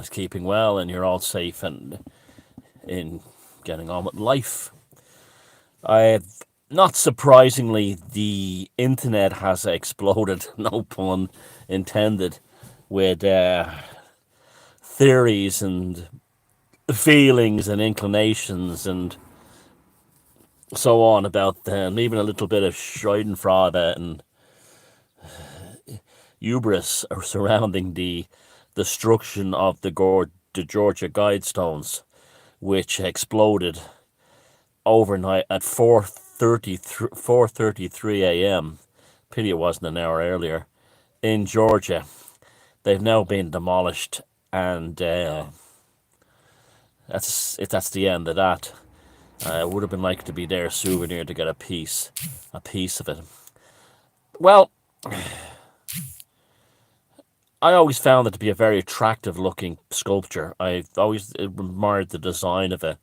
is keeping well and you're all safe and in getting on with life. I've Not surprisingly, the internet has exploded, no pun intended, with theories and feelings and inclinations and so on about them, even a little bit of Schadenfreude and hubris surrounding the destruction of the Georgia Guidestones, which exploded overnight at 4:33 a.m. Pity it wasn't an hour earlier in Georgia. They've now been demolished, and that's the end of that. It would have been like to be their souvenir to get a piece of it. Well, I always found it to be a very attractive looking sculpture. I've always admired the design of it,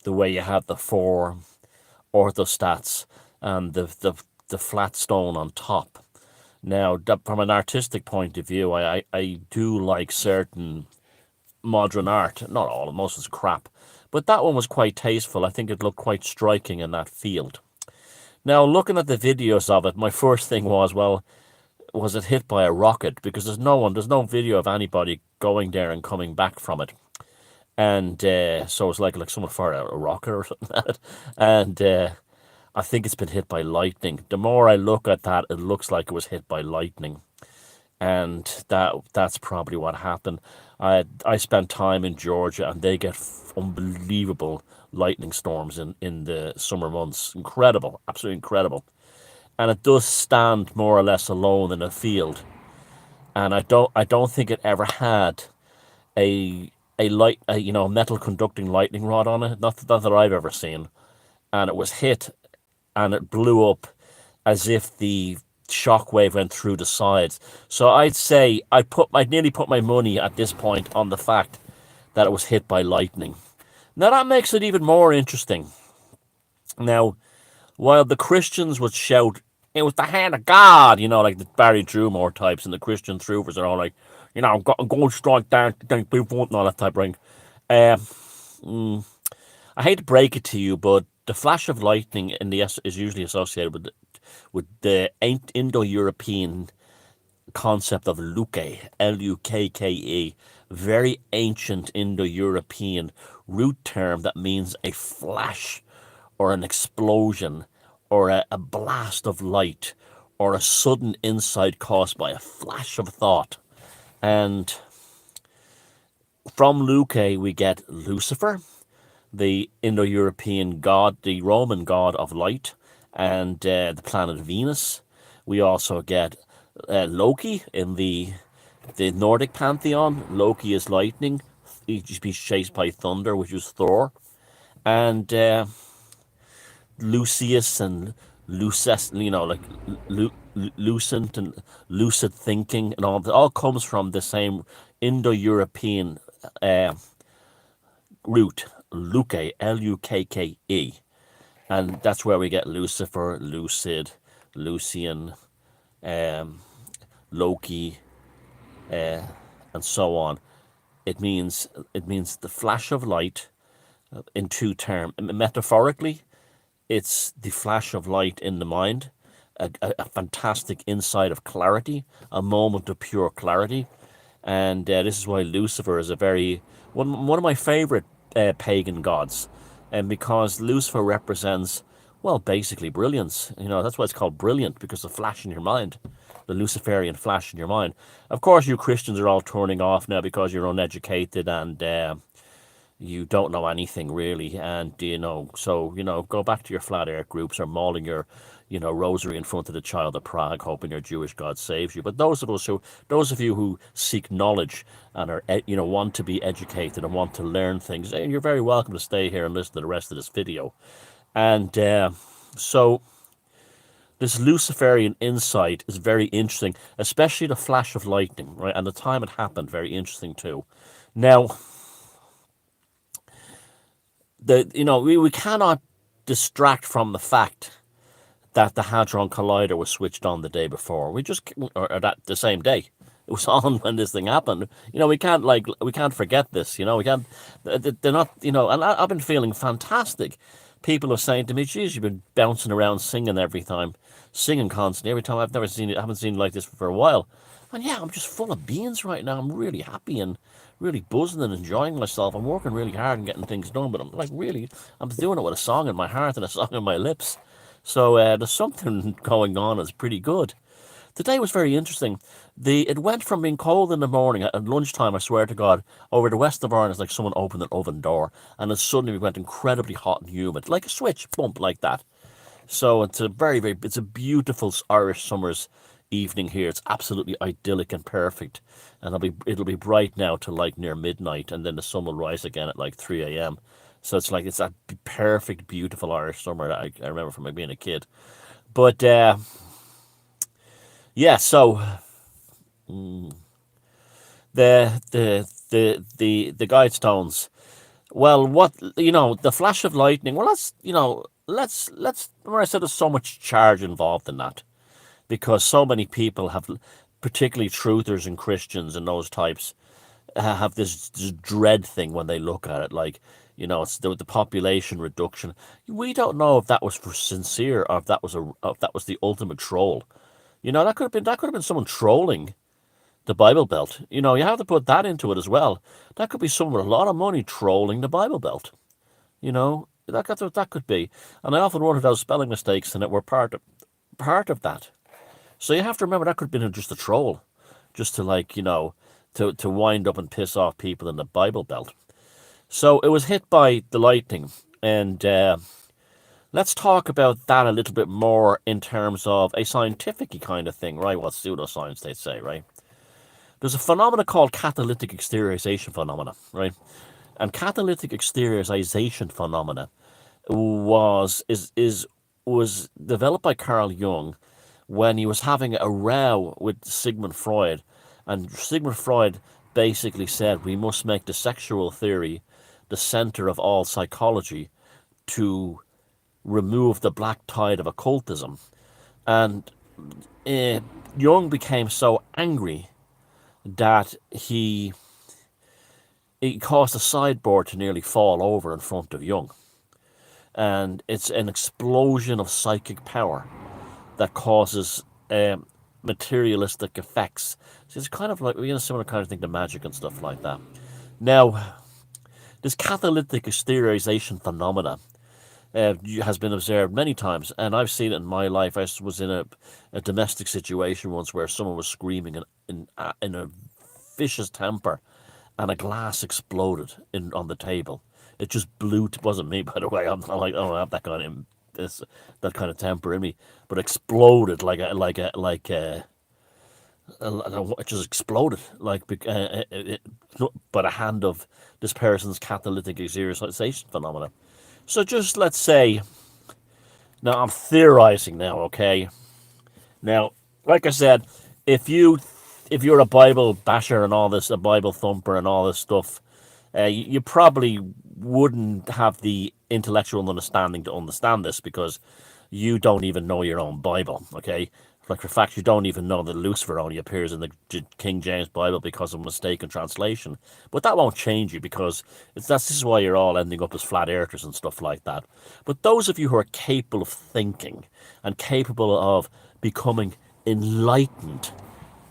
the way you have the four orthostats and the flat stone on top. Now, from an artistic point of view, I do like certain modern art. Not all, most is crap. But that one was quite tasteful. I think it looked quite striking in that field. Now, looking at the videos of it, my first thing was, well, was it hit by a rocket? Because there's no video of anybody going there and coming back from it. And so it's like someone fired a rocket or something like that. And I think it's been hit by lightning. The more I look at that, it looks like it was hit by lightning. And that's probably what happened. I spent time in Georgia, and they get unbelievable lightning storms in the summer months. Incredible, absolutely incredible. And it does stand more or less alone in a field. And I don't think it ever had a metal conducting lightning rod on it. Not that I've ever seen. And it was hit, and it blew up as if the shockwave went through the sides. So I'd say I'd nearly put my money at this point on the fact that it was hit by lightning. Now that makes it even more interesting. Now, while the Christians would shout, "It was the hand of God," like the Barry Drewmore types and the Christian Troopers are all like, go strike down, and all that type of thing. Um, I hate to break it to you, but the flash of lightning is usually associated with the Indo-European concept of Luke, Lukke, very ancient Indo-European root term that means a flash or an explosion or a blast of light or a sudden insight caused by a flash of thought. And from Luke, we get Lucifer, the Indo-European god, the Roman god of light, and the planet Venus. We also get Loki in the Nordic pantheon. Loki is lightning. He's chased by thunder, which is Thor. And Lucius and Lucis, like lu- lucent and lucid thinking, and all that all comes from the same Indo-European uh, root, Luke, Lukke, and that's where we get Lucifer, Lucid, Lucian, um, Loki, and so on. It means the flash of light in two terms. Metaphorically, it's the flash of light in the mind, a fantastic insight of clarity, a moment of pure clarity. And this is why Lucifer is one of my favorite pagan gods, and because Lucifer represents, well, basically brilliance. That's why it's called brilliant, because the flash in your mind, the Luciferian flash in your mind. Of course, you Christians are all turning off now because you're uneducated and you don't know anything really, and so go back to your flat earth groups or mauling your rosary in front of the Child of Prague, hoping your Jewish God saves you. But those of you who seek knowledge and are want to be educated and want to learn things, and you're very welcome to stay here and listen to the rest of this video. And so this Luciferian insight is very interesting, especially the flash of lightning, right? And the time it happened, very interesting too. Now, we cannot distract from the fact that the Hadron Collider was switched on the day before. We just, or that the same day. It was on when this thing happened. We can't forget this. We can't. They're not. And I've been feeling fantastic. People are saying to me, "Geez, you've been bouncing around singing every time, singing constantly every time. I've never seen it. I haven't seen it like this for a while." And yeah, I'm just full of beans right now. I'm really happy and really buzzing and enjoying myself. I'm working really hard and getting things done, but I'm doing it with a song in my heart and a song in my lips. So there's something going on that's pretty good. Today was very interesting. It went from being cold in the morning at lunchtime, I swear to God, over the west of Ireland, it's like someone opened an oven door, and then suddenly we went incredibly hot and humid, like a switch bump like that. So it's a it's a beautiful Irish summer's evening here. It's absolutely idyllic and perfect, and it'll be bright now till like near midnight, and then the sun will rise again at like 3 a.m. So it's that perfect, beautiful Irish summer that I remember from being a kid. But yeah, so the Guidestones. Well, what the flash of lightning. Well, let's. Remember, I said there's so much charge involved in that because so many people have, particularly truthers and Christians and those types, have this dread thing when they look at it. Like it's the population reduction. We don't know if that was for sincere or if that was the ultimate troll. That could have been someone trolling the Bible Belt. You have to put that into it as well. That could be someone with a lot of money trolling the Bible Belt. That's what that could be. And I often wonder if those spelling mistakes in it were part of that. So you have to remember that could have been just a troll, just to to wind up and piss off people in the Bible Belt. So it was hit by the lightning, and let's talk about that a little bit more in terms of a scientific kind of thing, right? What pseudoscience they say, right? There's a phenomena called catalytic exteriorization phenomena, right? And catalytic exteriorization phenomena was developed by Carl Jung when he was having a row with Sigmund Freud, and Sigmund Freud basically said we must make the sexual theory the center of all psychology to remove the black tide of occultism. And Jung became so angry that he caused a sideboard to nearly fall over in front of Jung. And it's an explosion of psychic power that causes materialistic effects. So it's kind of like a similar kind of thing to magic and stuff like that. Now, this catalytic exteriorization phenomena has been observed many times, and I've seen it in my life. I was in a domestic situation once where someone was screaming in a vicious temper, and a glass exploded on the table. It just blew. It wasn't me, by the way. I'm not like, I don't have that kind of temper in me, but exploded it just exploded by the hand of this person's catalytic exercisation phenomena. So just let's say, now I'm theorizing now, okay? Now, like I said, if you're a Bible basher and all this, a Bible thumper and all this stuff, you probably wouldn't have the intellectual understanding to understand this because you don't even know your own Bible, okay? Like for fact, you don't even know that Lucifer only appears in the King James Bible because of mistaken translation. But that won't change you because this is why you're all ending up as flat earthers and stuff like that. But those of you who are capable of thinking and capable of becoming enlightened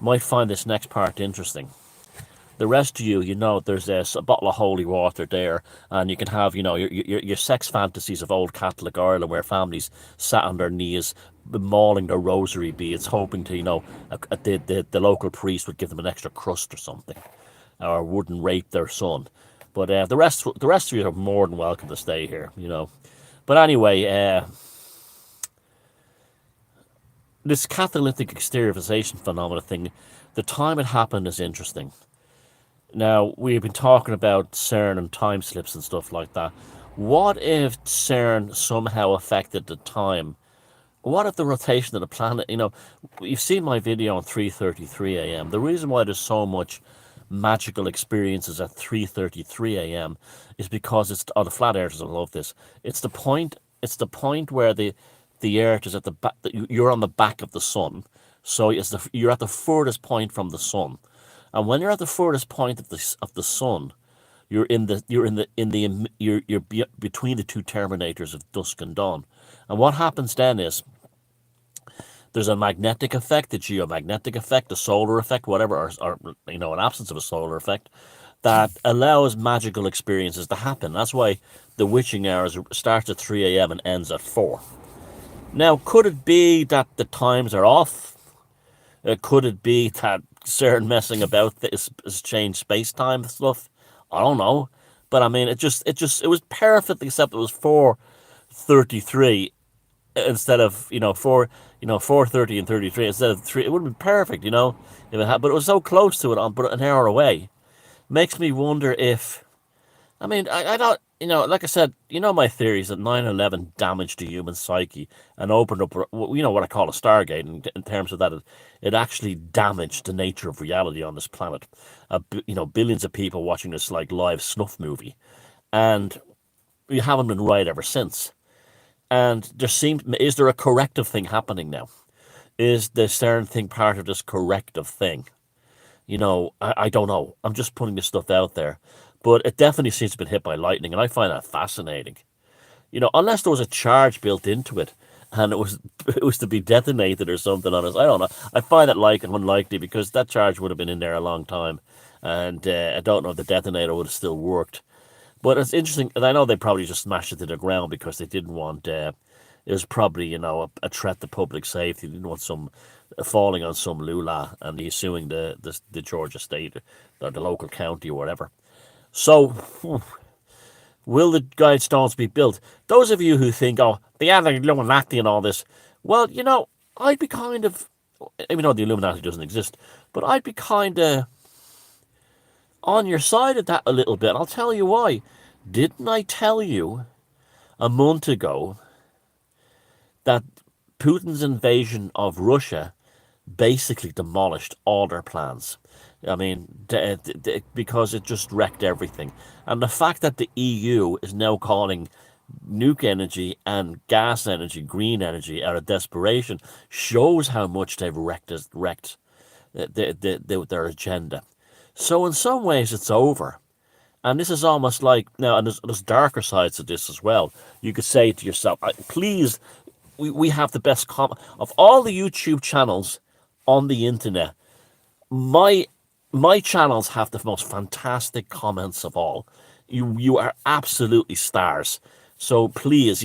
might find this next part interesting. The rest of there's a bottle of holy water there, and you can have, your sex fantasies of old Catholic Ireland where families sat on their knees, mauling their rosary beads, hoping to, the local priest would give them an extra crust or something, or wouldn't rape their son. But the rest of you are more than welcome to stay here, But anyway, this catalytic exteriorization phenomena thing, the time it happened is interesting. Now, we've been talking about CERN and time slips and stuff like that. What if CERN somehow affected the time? What if the rotation of the planet, you've seen my video on 3:33 a.m. The reason why there's so much magical experiences at 3:33 a.m. is because the flat earthers will love this. It's the point where the earth is at the back, you're on the back of the sun. So you're at the furthest point from the sun. And when you're at the furthest point of the sun, you're between the two terminators of dusk and dawn. And what happens then is there's a magnetic effect, a geomagnetic effect, a solar effect, whatever, or an absence of a solar effect that allows magical experiences to happen. That's why the witching hours starts at 3 a.m. and ends at 4. Now, could it be that the times are off? Could it be that CERN messing about this has changed space-time stuff? I don't know. But I mean, it was perfectly acceptable. It was 4:33 instead of 4:30 and 33 instead of 3. It would have been perfect, if it had, but it was so close to it, but an hour away. Makes me wonder if, I mean, I don't, like I said, my theory is that 9/11 damaged the human psyche and opened up, what I call a Stargate in terms of that. It actually damaged the nature of reality on this planet. Billions of people watching this like live snuff movie, and we haven't been right ever since. And is there a corrective thing happening now? Is the CERN thing part of this corrective thing? I don't know. I'm just putting this stuff out there. But it definitely seems to have been hit by lightning, and I find that fascinating. Unless there was a charge built into it, and it was to be detonated or something on us. I don't know. I find it unlikely because that charge would have been in there a long time, and I don't know if the detonator would have still worked. But it's interesting, and I know they probably just smashed it to the ground because they didn't want. It was probably a threat to public safety. They didn't want some falling on some lula, and he's suing the Georgia state or the local county or whatever. So, will the Guidestones be built? Those of you who think, oh, the Illuminati and all this, well, I'd be kind of, even though the Illuminati doesn't exist, but I'd be kind of on your side of that a little bit. I'll tell you why. Didn't I tell you a month ago that Putin's invasion of Russia basically demolished all their plans? I mean, because it just wrecked everything. And the fact that the EU is now calling nuke energy and gas energy, green energy, out of desperation shows how much they've wrecked their agenda. So in some ways, it's over. And this is almost like, now, and there's darker sides to this as well. You could say to yourself, please, we have the best of all the YouTube channels on the internet. My channels have the most fantastic comments of all. You are absolutely stars. So please,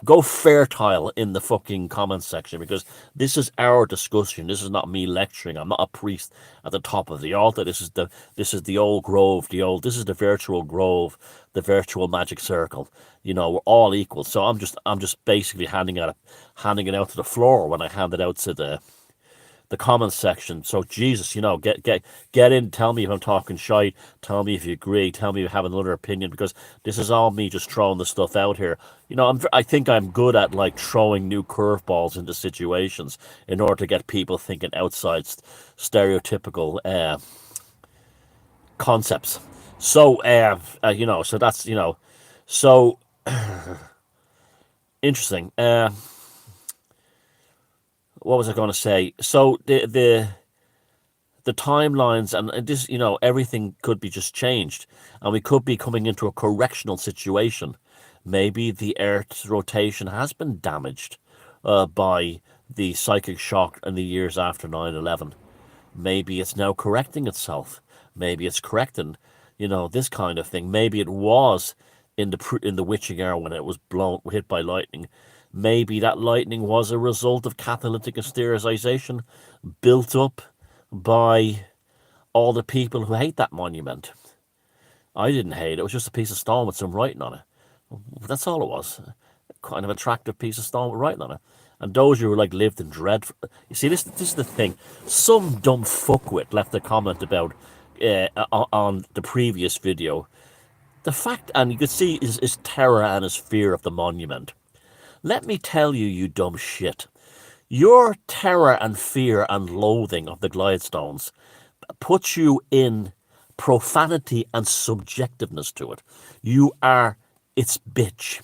go fertile in the fucking comments section, because this is our discussion. This is not me lecturing. I'm not a priest at the top of the altar. This is the old grove, this is the virtual grove, the virtual magic circle. We're all equal. So I'm just basically handing it out to the floor when I hand it out to the comments section. So Jesus, get in, tell me if I'm talking shite, tell me if you agree, tell me if you have another opinion, because this is all me just throwing the stuff out here. I think I'm good at like throwing new curveballs into situations in order to get people thinking outside stereotypical concepts. So so that's so interesting. What was I going to say? So the timelines and this, everything could be just changed, and we could be coming into a correctional situation. Maybe the Earth's rotation has been damaged by the psychic shock in the years after 9/11. Maybe it's now correcting itself. Maybe it's correcting, this kind of thing. Maybe it was in the witching hour when it was hit by lightning. Maybe that lightning was a result of catalytic sterilization built up by all the people who hate that monument. I didn't hate it. It was just a piece of stone with some writing on it. That's all it was. Kind of attractive piece of stone with writing on it. And those who lived in dread. You see, this is the thing. Some dumb fuckwit left a comment about on the previous video. The fact, and you could see his terror and his fear of the monument. Let me tell you, you dumb shit. Your terror and fear and loathing of the Guidestones puts you in profanity and subjectiveness to it. You are its bitch.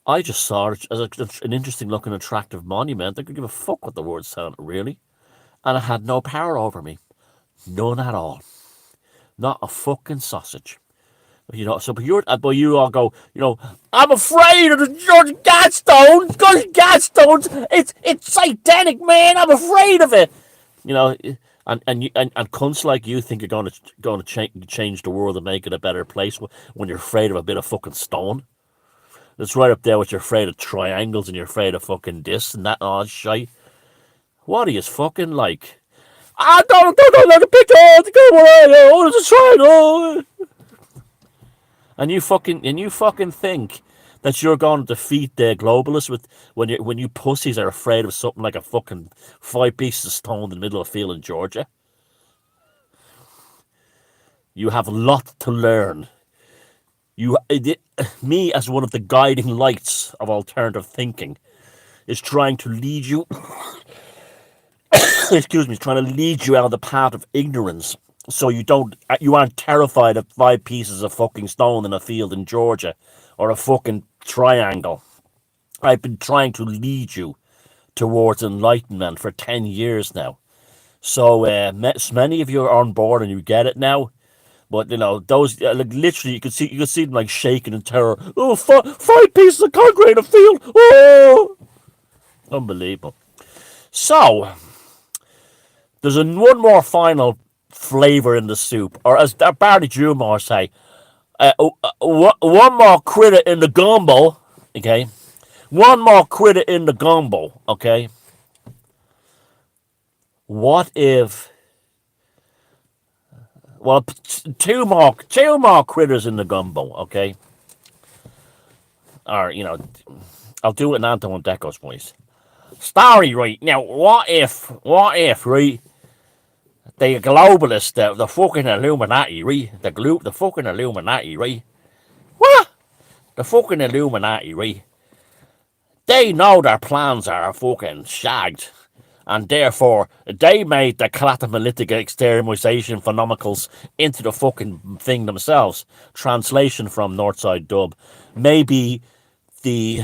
I just saw it as an interesting looking, attractive monument. I could give a fuck what the words sounded, really. And it had no power over me. None at all. Not a fucking sausage. You know, so but you all go, I'm afraid of the George Gadstones. George Gadstones. It's satanic, man. I'm afraid of it. You know, and cunts like you think you're going to change the world and make it a better place when you're afraid of a bit of fucking stone. It's right up there with you're afraid of triangles and you're afraid of fucking this and that and all that shit. What are you fucking like? I don't let the picture. Oh, it's a triangle. And you fucking think that you're going to defeat the globalists with when you pussies are afraid of something like a fucking 5 pieces of stone in the middle of a field in Georgia. You have a lot to learn. Me as one of the guiding lights of alternative thinking is trying to lead you. Excuse me, trying to lead you out of the path of ignorance, so you aren't terrified of 5 pieces of fucking stone in a field in Georgia, or a fucking triangle. I've been trying to lead you towards enlightenment for 10 years now. So many of you are on board and you get it now. But those like literally, you could see them like shaking in terror. Oh, 5 pieces of concrete in a field. Oh, unbelievable. So there's one more final flavor in the soup, or as Barney Jumar say, one more critter in the gumbo. Okay, one more critter in the gumbo. Okay, what if? Well, two more critters in the gumbo. Okay, or I'll do it in Anton Deco's voice. Story, right now. What if, right? The globalists, the fucking Illuminati, right? The fucking Illuminati, right? What? The fucking Illuminati, right? They know their plans are fucking shagged, and therefore they made the catalytic extermination phenomenals into the fucking thing themselves. Translation from Northside Dub. Maybe the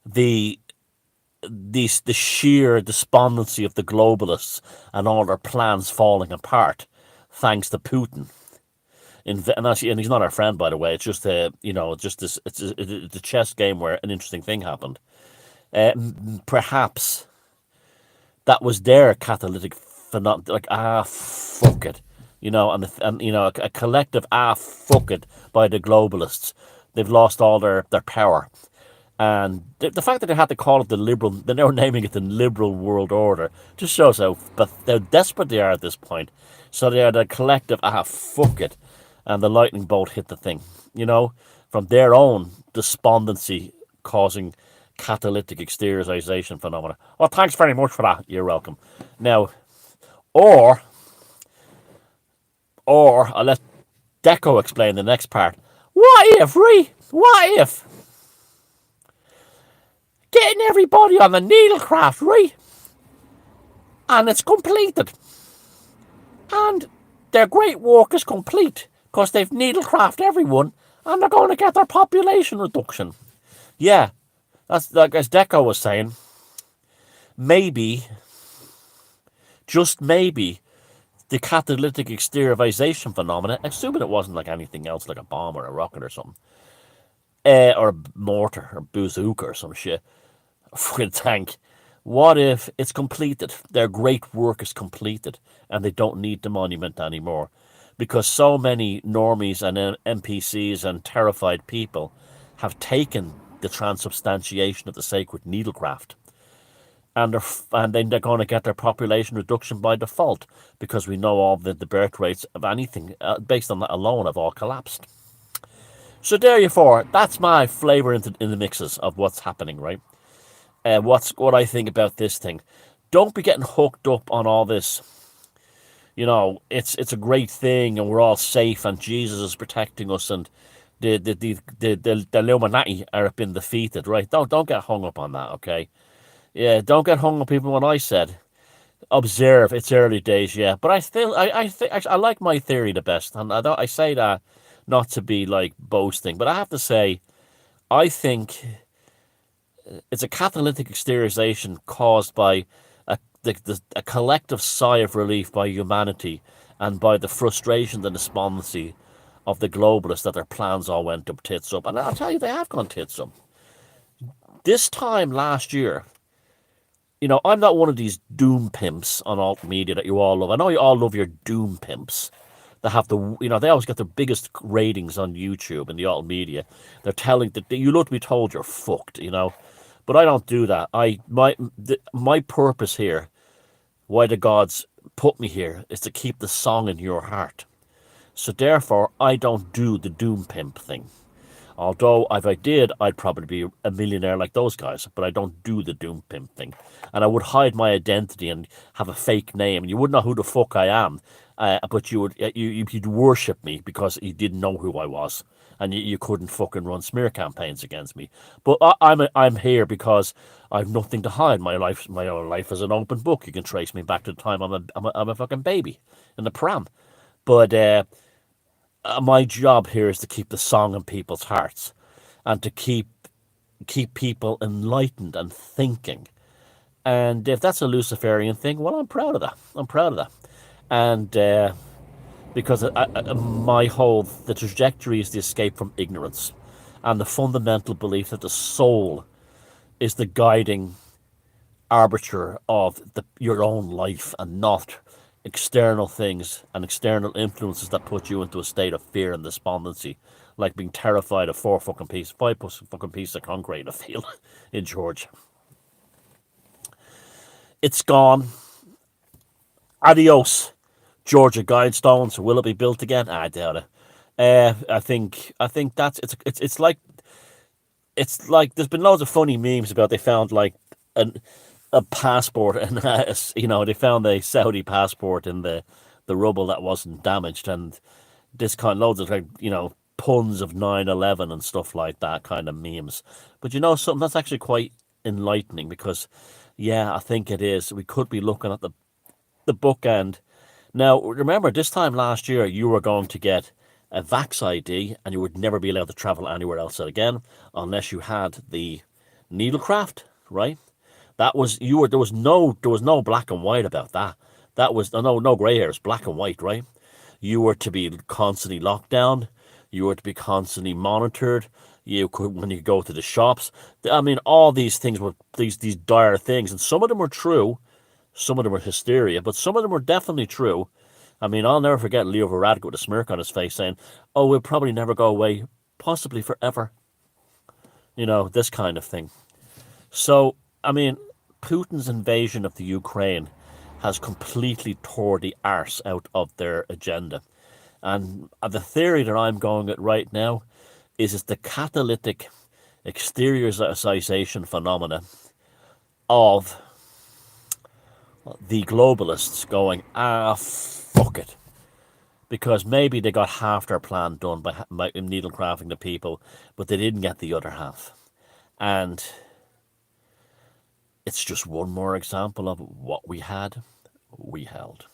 the the sheer despondency of the globalists and all their plans falling apart, thanks to Putin. And he's not our friend, by the way. It's just just this. It's a chess game where an interesting thing happened. Perhaps that was their catalytic phenomenon. Like fuck it, a collective fuck it by the globalists. They've lost all their power. And the fact that they had to call it they're now naming it the liberal world order, just shows how desperate they are at this point. So they are the collective, fuck it. And the lightning bolt hit the thing, from their own despondency causing catalytic exteriorization phenomena. Well, thanks very much for that. You're welcome. Now, or I'll let Deco explain the next part. What if getting everybody on the needlecraft, right? And it's completed. And their great work is complete because they've needlecraft everyone and they're going to get their population reduction. Yeah, that's like as Deco was saying. Maybe, just maybe, the catalytic exteriorization phenomena, assuming it wasn't like anything else, like a bomb or a rocket or something, or a mortar or bazooka or some shit, fucking tank. What if it's completed? Their great work is completed and they don't need the monument anymore because so many normies and NPCs and terrified people have taken the transubstantiation of the sacred needlecraft, and then they're going to get their population reduction by default because we know all the birth rates of anything based on that alone have all collapsed. So there you for. That's my flavour in the mixes of what's happening, right? What I think about this thing. Don't be getting hooked up on all this. It's a great thing and we're all safe and Jesus is protecting us and the Illuminati are been defeated, right? Don't get hung up on that, okay? Yeah, don't get hung up even when I said observe. It's early days, yeah, but I like my theory the best, and I say that not to be like boasting, but I have to say I think it's a catalytic exteriorization caused by a collective sigh of relief by humanity and by the frustration and despondency of the globalists that their plans all went up tits up. And I'll tell you, they have gone tits up. This time last year, I'm not one of these doom pimps on alt media that you all love. I know you all love your doom pimps. They have they always get the biggest ratings on YouTube and the alt media. They're telling that you love to be told you're fucked. But I don't do that. My purpose here, why the gods put me here, is to keep the song in your heart. So therefore, I don't do the doom pimp thing. Although if I did, I'd probably be a millionaire like those guys. But I don't do the doom pimp thing, and I would hide my identity and have a fake name, and you wouldn't know who the fuck I am. But you'd worship me because you didn't know who I was, and you couldn't fucking run smear campaigns against me. But I'm here because I've nothing to hide. My own life is an open book. You can trace me back to the time I'm a fucking baby in the pram. But my job here is to keep the song in people's hearts, and to keep people enlightened and thinking. And if that's a Luciferian thing, well, I'm proud of that. I'm proud of that. And because the trajectory is the escape from ignorance, and the fundamental belief that the soul is the guiding arbiter of your own life, and not external things and external influences that put you into a state of fear and despondency, like being terrified of 5 fucking pieces of concrete in a field in Georgia. It's gone. Adios, Georgia Guidestones. Will it be built again? I doubt it. I think that's it's like there's been loads of funny memes about they found like a passport, and they found a Saudi passport in the rubble that wasn't damaged, and this kind of loads of puns of 9/11 and stuff like that, kind of memes. But something that's actually quite enlightening, because I think it is. We could be looking at the bookend. Now, remember, this time last year, you were going to get a Vax ID, and you would never be allowed to travel anywhere else again unless you had the Needlecraft, right? There was no black and white about that. That was no gray hairs, black and white, right? You were to be constantly locked down. You were to be constantly monitored. You could, when you go to the shops. I mean, all these things were these dire things, and some of them were true. Some of them were hysteria, but some of them were definitely true. I mean, I'll never forget Leo Varadkar with a smirk on his face saying, "Oh, we'll probably never go away, possibly forever." This kind of thing. So, I mean, Putin's invasion of the Ukraine has completely tore the arse out of their agenda. And the theory that I'm going at right now is it's the catalytic exteriorization phenomena of the globalists going, fuck it. Because maybe they got half their plan done by needle crafting the people, but they didn't get the other half. And it's just one more example of what we had, we held.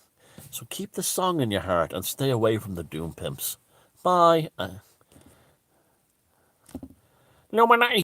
So keep the song in your heart and stay away from the doom pimps. Bye. Illuminati.